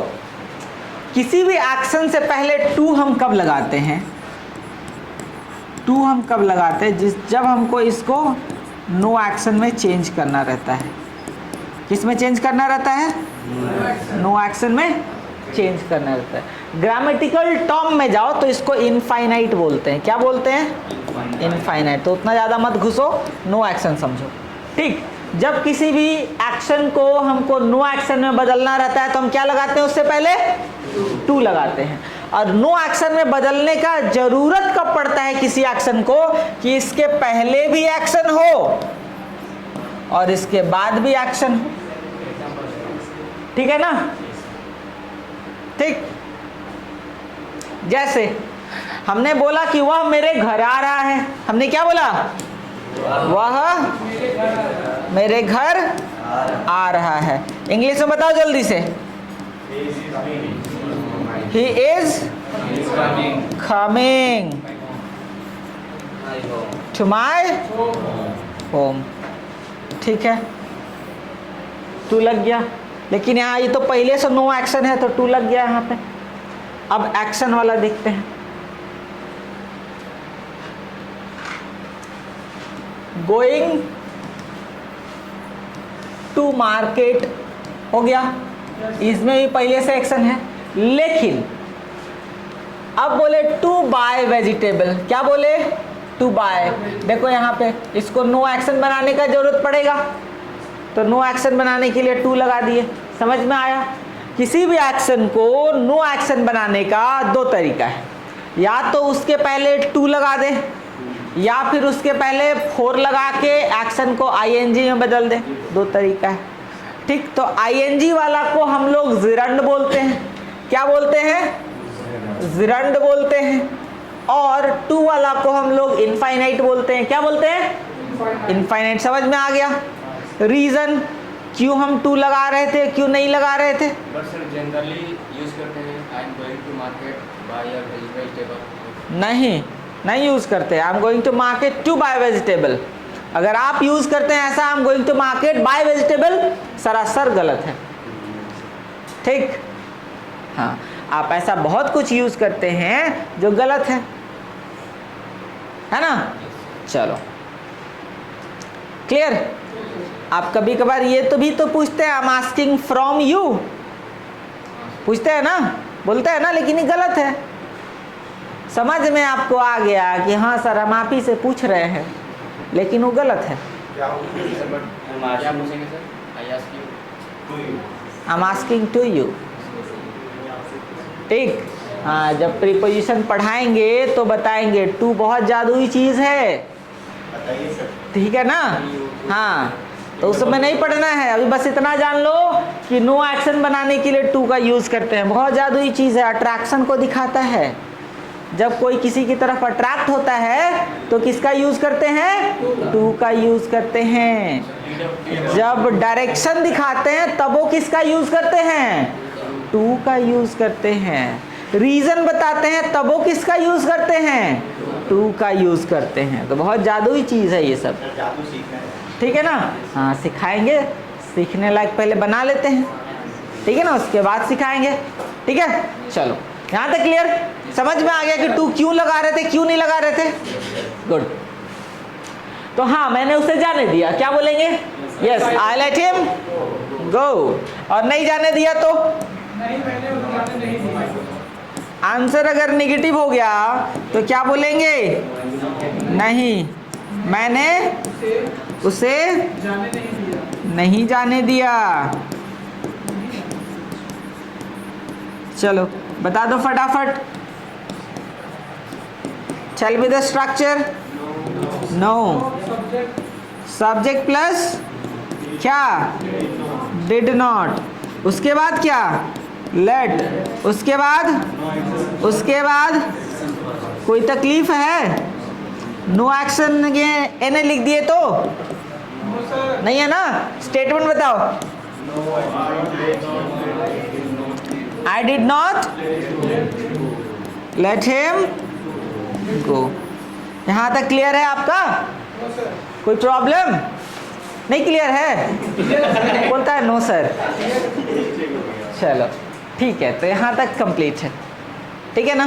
किसी भी एक्शन से पहले टू हम कब लगाते हैं? टू हम कब लगाते हैं? जब हमको इसको नो एक्शन में चेंज करना रहता है। किस में चेंज करना रहता है? नो एक्शन में चेंज करना रहता है। ग्रामेटिकल टर्म में जाओ तो इसको इनफाइनाइट बोलते हैं। क्या बोलते हैं? इनफाइनाइट। तो उतना ज़्यादा मत घुसो, नो एक्शन समझो। ठीक, जब किसी भी एक्शन को हमको नो एक्शन में बदलना रहता है तो हम क्या लगाते हैं? उससे पहले टू लगाते हैं। और नो एक्शन में बदलने का जरूरत कब पड़ता है किसी एक्शन को? कि इसके पहले भी एक्शन हो और इसके बाद भी एक्शन हो। ठीक है ना? ठीक, जैसे हमने बोला कि वह मेरे घर आ रहा है। हमने क्या बोला? वह मेरे घर आ रहा है। इंग्लिश में बताओ जल्दी से। He is coming to my home। ठीक है, टू लग गया। लेकिन यहाँ ये तो पहले से नो एक्शन है तो टू लग गया यहाँ पे। अब एक्शन वाला देखते हैं। गोइंग टू मार्केट हो गया, इसमें भी पहले से एक्शन है। लेकिन अब बोले टू बाय वेजिटेबल। क्या बोले? To buy. देखो यहाँ पे इसको नो एक्शन बनाने का जरूरत पड़ेगा तो नो एक्शन बनाने के लिए टू लगा दिए। समझ में आया? किसी भी एक्शन को नो एक्शन बनाने का दो तरीका है। या तो उसके पहले टू लगा दे या फिर उसके पहले फोर लगा के एक्शन को आईएनजी में बदल दे। दो तरीका है। ठीक, तो आईएनजी वाला को हम लोग जिरंड बोलते हैं। क्या बोलते हैं? जिरंड बोलते हैं। और टू वाला को हम लोग इनफाइनाइट बोलते हैं। क्या बोलते हैं? इनफाइनाइट। समझ में आ गया? रीजन क्यों हम टू लगा रहे थे, क्यों नहीं लगा रहे थे? बट सर जनरली यूज करते हैं I am going to market buy a vegetable. नहीं यूज करते। I am going to market to buy vegetable. अगर आप यूज करते हैं ऐसा I am going to market buy vegetable, सरासर गलत है। ठीक, हाँ, आप ऐसा बहुत कुछ यूज करते हैं जो गलत है ना? चलो क्लियर? आप कभी कभार ये तो भी तो पूछते हैं I am asking from you, पूछते हैं ना, बोलते हैं ना, लेकिन ये गलत है। समझ में आपको आ गया कि हाँ सर हम आप ही से पूछ रहे हैं, लेकिन वो गलत है। क्या पूछेंगे sir? I ask you I am asking to you. ठीक। हाँ, जब प्रीपोजिशन पढ़ाएंगे तो बताएंगे टू बहुत जादुई चीज़ है, बताइए सर। ठीक है ना। हाँ, तो उस समय नहीं पढ़ना है, अभी बस इतना जान लो कि नो एक्शन बनाने के लिए टू का यूज़ करते हैं। बहुत जादुई चीज़ है, अट्रैक्शन को दिखाता है। जब कोई किसी की तरफ अट्रैक्ट होता है तो किसका यूज़ करते हैं? टू का यूज़ करते हैं। जब डायरेक्शन दिखाते हैं तब वो किसका यूज़ करते हैं? टू का यूज़ करते हैं। रीज़न बताते हैं तब वो किसका यूज़ करते हैं? टू का यूज़ करते हैं। तो बहुत जादुई चीज़ है ये सब, सर जादू सीखना है। ठीक है ना। हाँ, सिखाएंगे, सीखने लायक पहले बना लेते हैं, ठीक है ना, उसके बाद सिखाएंगे, ठीक है। चलो, यहाँ तक क्लियर, समझ में आ गया कि टू क्यों लगा रहे थे, क्यों नहीं लगा रहे थे? गुड। तो हाँ, मैंने उसे जाने दिया, क्या बोलेंगे? यस, आई लेट हिम गो। और नहीं जाने दिया तो नहीं, मैंने उसे जाने नहीं दिया। आंसर अगर नेगेटिव हो गया तो क्या बोलेंगे? नहीं, मैंने उसे जाने नहीं दिया। नहीं जाने दिया। चलो बता दो फटाफट। Tell me the structure. No, subject plus क्या? Did not. उसके बाद क्या? लेट। उसके बाद कोई तकलीफ है? नो एक्शन के एन लिख दिए तो नहीं है ना। स्टेटमेंट बताओ। I did not let him गो। यहाँ तक क्लियर है आपका? कोई प्रॉब्लम नहीं? क्लियर है? बोलता है नो सर। चलो ठीक है, तो यहाँ तक कंप्लीट है, ठीक है ना।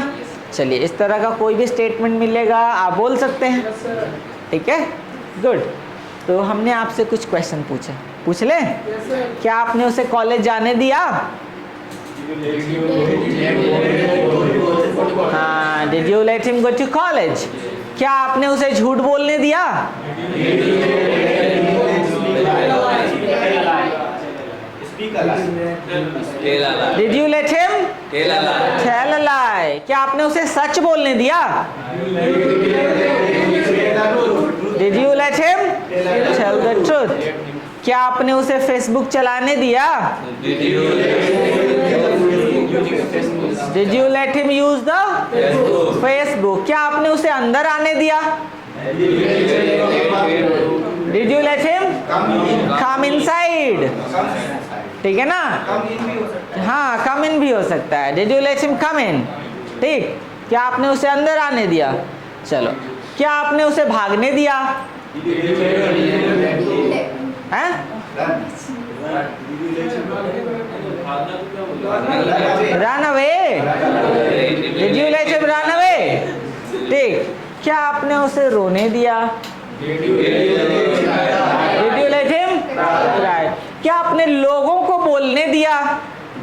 चलिए, इस तरह का कोई भी स्टेटमेंट मिलेगा आप बोल सकते हैं, ठीक है। गुड। तो हमने आपसे कुछ क्वेश्चन पूछे, पूछ लें? क्या आपने उसे कॉलेज जाने दिया? हाँ, did you let him go to college? क्या आपने उसे झूठ बोलने दिया? Did you let him tell a lie? क्या आपने उसे सच बोलने दिया? Did you let him tell the truth? क्या आपने उसे फेसबुक चलाने दिया? Did you let him use the Facebook? क्या आपने उसे अंदर आने दिया? Did you let him come inside? ठीक है ना। हाँ, कम इन भी हो सकता है। Did you let him come in? ठीक। क्या आपने उसे अंदर आने दिया? चलो, क्या आपने उसे भागने दिया? हैं? Run away? Did you let him run away? ठीक। क्या आपने उसे रोने दिया? Did you let him cry? क्या आपने लोगों को बोलने दिया?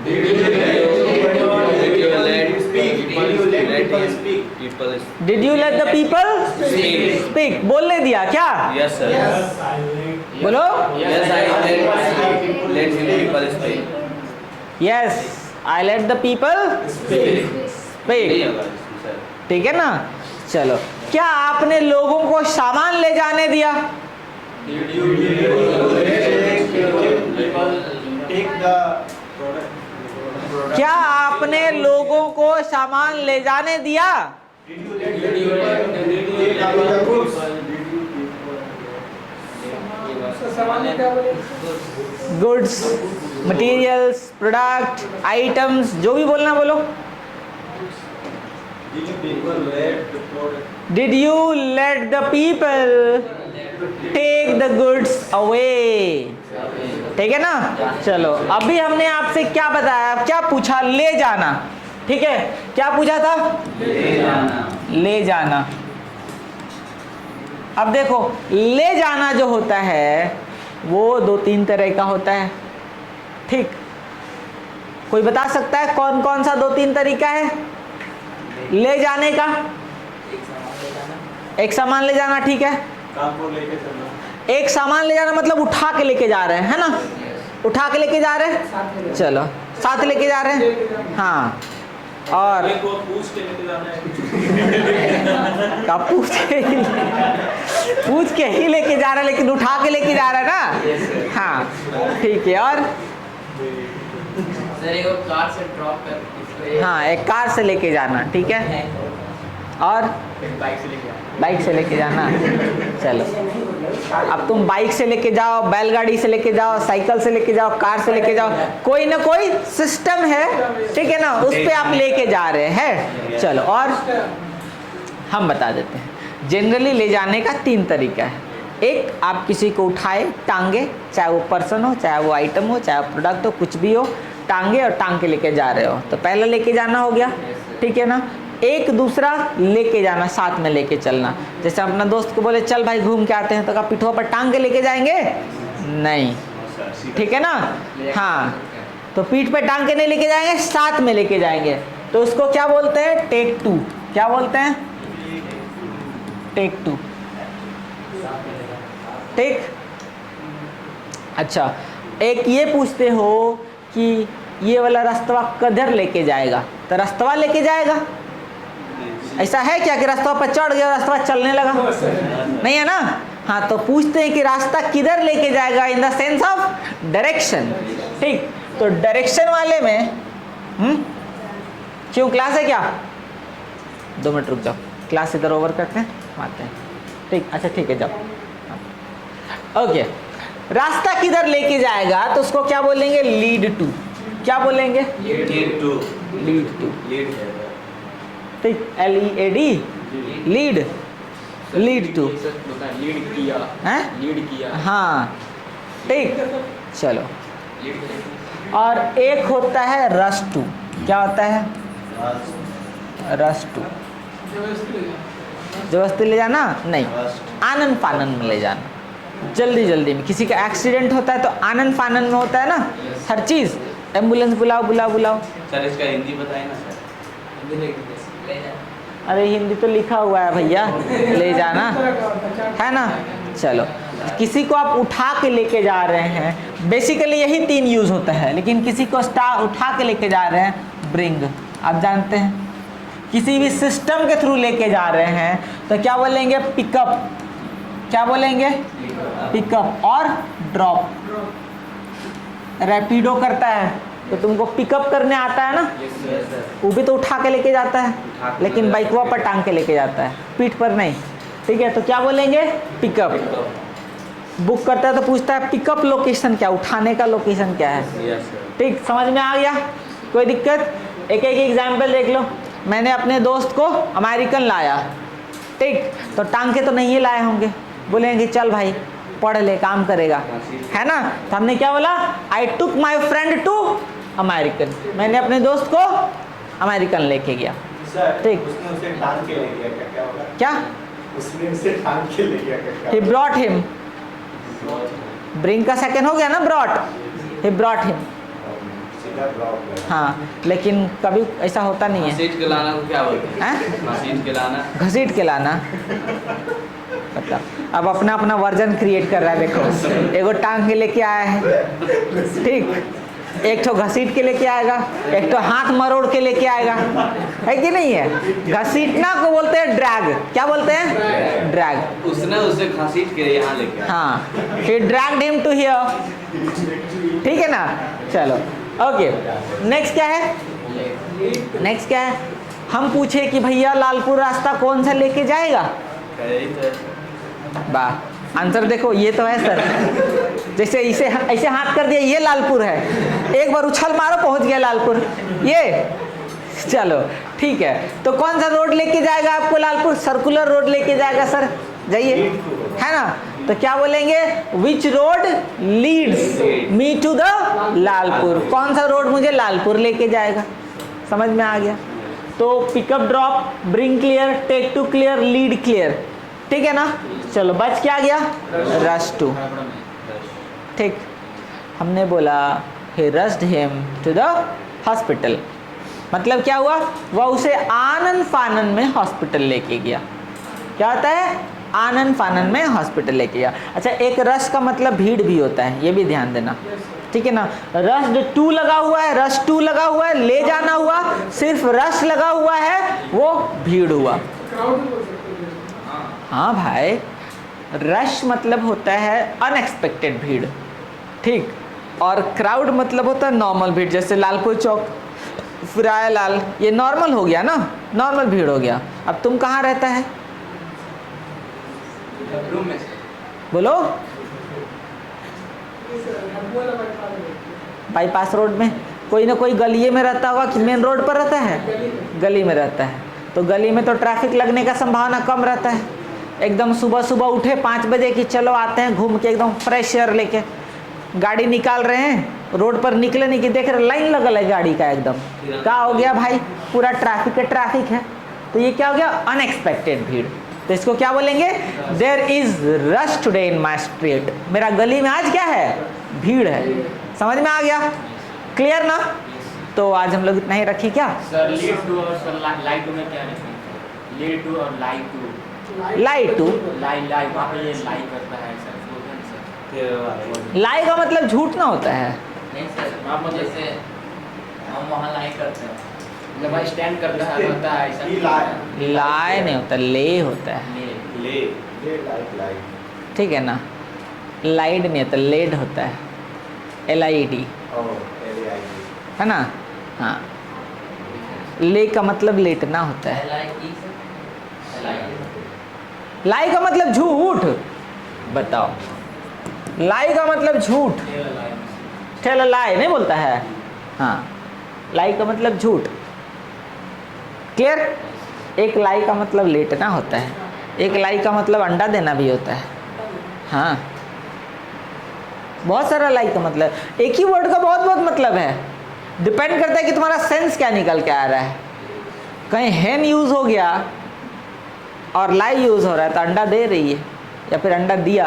Did you let the people speak? बोलने दिया क्या? Yes sir. बोलो। Yes, I let him people speak. Yes, I let the people speak. ठीक है ना। चलो, क्या आपने लोगों को सामान ले जाने दिया? क्या आपने लोगों को सामान ले जाने दिया? गुड्स, मटेरियल्स, प्रोडक्ट, आइटम्स, जो भी बोलना बोलो। Did you let the people take the goods away? ठीक है ना। चलो, अभी हमने आपसे क्या बताया, क्या पूछा? ले जाना, ठीक है। क्या पूछा था? ले जाना। अब देखो, ले जाना जो होता है वो 2-3 तरह का होता है, ठीक। कोई बता सकता है कौन कौन सा 2-3 तरीका है ले जाने का? एक सामान ले जाना, ठीक है। एक सामान ले जाना मतलब उठा के लेके जा रहे हैं, है ना। उठा के लेके जा रहे हैं, चलो साथ लेके जा रहे हैं। हाँ, और एक वो पूछ के लेके जाना है। का पूछ के ही लेके जा रहा है, लेकिन उठा के लेके जा रहा है ना। हाँ ठीक है। और सर एक कार से ड्रॉप कर इसको हाँ, एक कार से लेके जाना, ठीक है। और बाइक से लेके आना। बाइक से लेके जाना। चलो, अब तुम बाइक से लेके जाओ, बैलगाड़ी से लेके जाओ, साइकिल से लेके जाओ, कार से लेके जाओ, कोई ना कोई सिस्टम है, ठीक है ना, उस पे आप लेके जा रहे हैं। चलो, और हम बता देते हैं। जनरली ले जाने का 3 तरीका है। एक, आप किसी को उठाए, टांगे, चाहे वो पर्सन हो, चाहे वो आइटम हो, चाहे प्रोडक्ट हो, कुछ भी हो, टांगे और टांग के लेके जा रहे हो, तो पहला लेके जाना हो गया, ठीक है ना। एक दूसरा लेके जाना, साथ में लेके चलना। जैसे अपना दोस्त को बोले चल भाई घूम के आते हैं, तो क्या पिठुआ पर टांग के लेके जाएंगे? नहीं, ठीक है ना। हाँ, तो पीठ पे टांग के नहीं लेके जाएंगे, साथ में लेके जाएंगे, तो उसको क्या बोलते हैं? टेक 2। क्या बोलते हैं? टेक 2। ठीक। अच्छा, एक ये पूछते हो कि ये वाला रास्ता किधर लेके जाएगा, तो रास्ता लेके जाएगा। ऐसा है क्या कि रास्ता पर चढ़ गया, रास्ता चलने लगा? नहीं है ना। हाँ, तो पूछते हैं कि रास्ता किधर लेके जाएगा, in the sense of direction. ठीक, तो डायरेक्शन वाले में क्यों क्लास है क्या? 2 मिनट रुक जाओ, क्लास इधर ओवर करते हैं, आते हैं। ठीक, अच्छा ठीक है, जाओ। ओके, रास्ता किधर लेके जाएगा तो उसको क्या बोलेंगे? Lead to. क्या बोलेंगे? Lead to. Lead to. Lead है। ठीक, LEAD, lead, lead to. Lead किया हैं? लीड किया। हाँ, ठीक, चलो। लीड और एक होता है रश टू। क्या होता है? Rush to. जबरदस्ती ले जाना नहीं, आनन फानन में ले जाना, जल्दी जल्दी में। किसी का एक्सीडेंट होता है तो आनन फानन में होता है ना हर चीज़। एम्बुलेंस बुलाओ बुलाओ बुलाओ। सर इसका हिंदी बताए ना सर। अरे हिंदी तो लिखा हुआ है भैया, ले जाना है ना। चलो, किसी को आप उठा के लेके जा रहे हैं, बेसिकली यही 3 यूज़ होता है, लेकिन किसी को उठा के लेके जा रहे हैं, ब्रिंग, आप जानते हैं। किसी भी सिस्टम के थ्रू लेके जा रहे हैं तो क्या बोलेंगे? पिकअप। क्या बोलेंगे? पिकअप। और ड्रॉप। रैपिडो करता है तो तुमको पिकअप करने आता है ना, वो भी तो उठा के लेके जाता है, लेकिन बाइकवा पर टांग के लेके जाता है, पीठ पर नहीं। ठीक है, तो क्या बोलेंगे? पिकअप। बुक करता है तो पूछता है पिकअप लोकेशन क्या, उठाने का लोकेशन क्या है। ठीक, समझ में आ गया? कोई दिक्कत? एक एक एग्जाम्पल देख लो। मैंने अपने दोस्त को अमेरिकन लाया, ठीक, तो टांग के तो नहीं लाए होंगे, बोलेंगे चल भाई पढ़ ले, काम करेगा, है ना। तो हमने क्या बोला? आई टुक माई फ्रेंड टू अमेरिकन। मैंने अपने दोस्त को अमेरिकन लेके गया। ठीक, उसने उसे टांग के ले गया, क्या क्या होगा? क्या? उसने उसे टांग के ले गया, क्या He brought him। ब्रिंग का सेकंड हो गया ना, ब्रॉट। He brought him। सीधा ब्लॉक है। हाँ, लेकिन कभी ऐसा होता नहीं है। घसीट के लाना को क्या बोलते हैं? हैं? घसीट के लाना। घसीट के लाना। बता, अब अपना अपना वर्जन क्रिएट कर रहा है। देखो, एगो टांग के लेके आया है, ठीक, एक तो घसीट के लेके आएगा, एक तो हाथ मरोड़ के लेके आएगा, है कि नहीं है? घसीटना को बोलते हैं ड्रैग। क्या बोलते हैं? ड्रैग। उसने उसे घसीट के यहाँ लेके आया। हाँ, he dragged him to here। ठीक है ना। चलो, ओके, नेक्स्ट क्या है? नेक्स्ट क्या है? हम पूछे कि भैया लालपुर रास्ता कौन सा लेके जाएगा? वाह, आंसर देखो, ये तो है सर। जैसे इसे ऐसे हाथ कर दिया, ये लालपुर है, एक बार उछल मारो पहुंच गया लालपुर। ये चलो ठीक है, तो कौन सा रोड लेके जाएगा आपको लालपुर? सर्कुलर रोड लेके जाएगा सर, जाइए, है ना। तो क्या बोलेंगे? Which road leads me to the Lalpur. कौन सा रोड मुझे लालपुर लेके जाएगा? समझ में आ गया? तो pickup drop, bring clear, take to clear, lead clear, ठीक है ना। चलो, बच क्या गया? Rush to. ठीक, हमने बोला he rushed him to the hospital, मतलब क्या हुआ? वह उसे आनन फानन में हॉस्पिटल लेके गया। क्या होता है? आनन फानन में हॉस्पिटल लेके गया। अच्छा, एक रश का मतलब भीड़ भी होता है, ये भी ध्यान देना, ठीक है ना। रश टू लगा हुआ है, रश टू लगा हुआ है, ले जाना हुआ, सिर्फ रश लगा हुआ है, वो भीड़ हुआ। क्राउड भी बोल सकते हैं। हाँ भाई, रश मतलब होता है अनएक्सपेक्टेड भीड़, ठीक। और क्राउड मतलब होता है नॉर्मल भीड़, जैसे लालपुर चौक, फिराया लाल, ये नॉर्मल हो गया ना, नॉर्मल भीड़ हो गया। अब तुम कहाँ रहता है, रूम में से बोलो। बाईपास रोड में, कोई ना कोई गलिये में रहता होगा कि मेन रोड पर रहता है, गली में रहता है। तो गली में तो ट्रैफिक लगने का संभावना कम रहता है। एकदम सुबह सुबह उठे 5 बजे कि चलो आते हैं घूम के, एकदम फ्रेश एयर लेके गाड़ी निकाल रहे हैं, रोड पर निकले नहीं कि देख रहे लाइन लगल है गाड़ी का, एकदम क्या हो गया भाई, पूरा ट्रैफिक है। तो ये क्या हो गया, अनएक्सपेक्टेड भीड़। तो इसको क्या बोलेंगे, there is rush today in my street, मेरा गली में आज क्या है, भीड़ है। समझ में आ गया, क्लियर ना। तो आज हम लोग इतना ही रखें क्या। सर लीड टू और सर लाई टू में क्या डिफरेंस है? लीड टू और लाई टू। लाई टू, लाई वहाँ पे ये लाई करता है सर, बोलते हैं सर। फिर वाले लाई का मतलब झूठ ना होता है। नहीं सर, आप मतलब जैसे हम वहाँ लाइक करते हैं, जब भाई स्टैंड करता है होता है ऐसा ये लाई लाई नहीं होता, ले होता है, ले लाइट ठीक है ना। लाइड नहीं होता, लेड होता है, LID, है ना। हाँ, ले का मतलब लेटना होता है। लाई का मतलब झूठ, बताओ, लाई का मतलब झूठ, टेल अ लाई नहीं बोलता है। हाँ, लाई का मतलब झूठ, क्लियर। एक लाई का मतलब लेटना होता है, एक लाई का मतलब अंडा देना भी होता है। हाँ, बहुत सारा लाई का मतलब, एक ही वर्ड का बहुत बहुत मतलब है, डिपेंड करता है कि तुम्हारा सेंस क्या निकल के आ रहा है। कहीं हेन यूज़ हो गया और लाई यूज़ हो रहा है तो अंडा दे रही है या फिर अंडा दिया,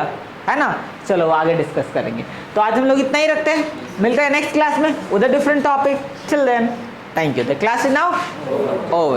है ना। चलो आगे डिस्कस करेंगे। तो आज हम लोग इतना ही रखते हैं, मिलते हैं नेक्स्ट क्लास में, उधर different topic. Till then, thank you. The class is now over.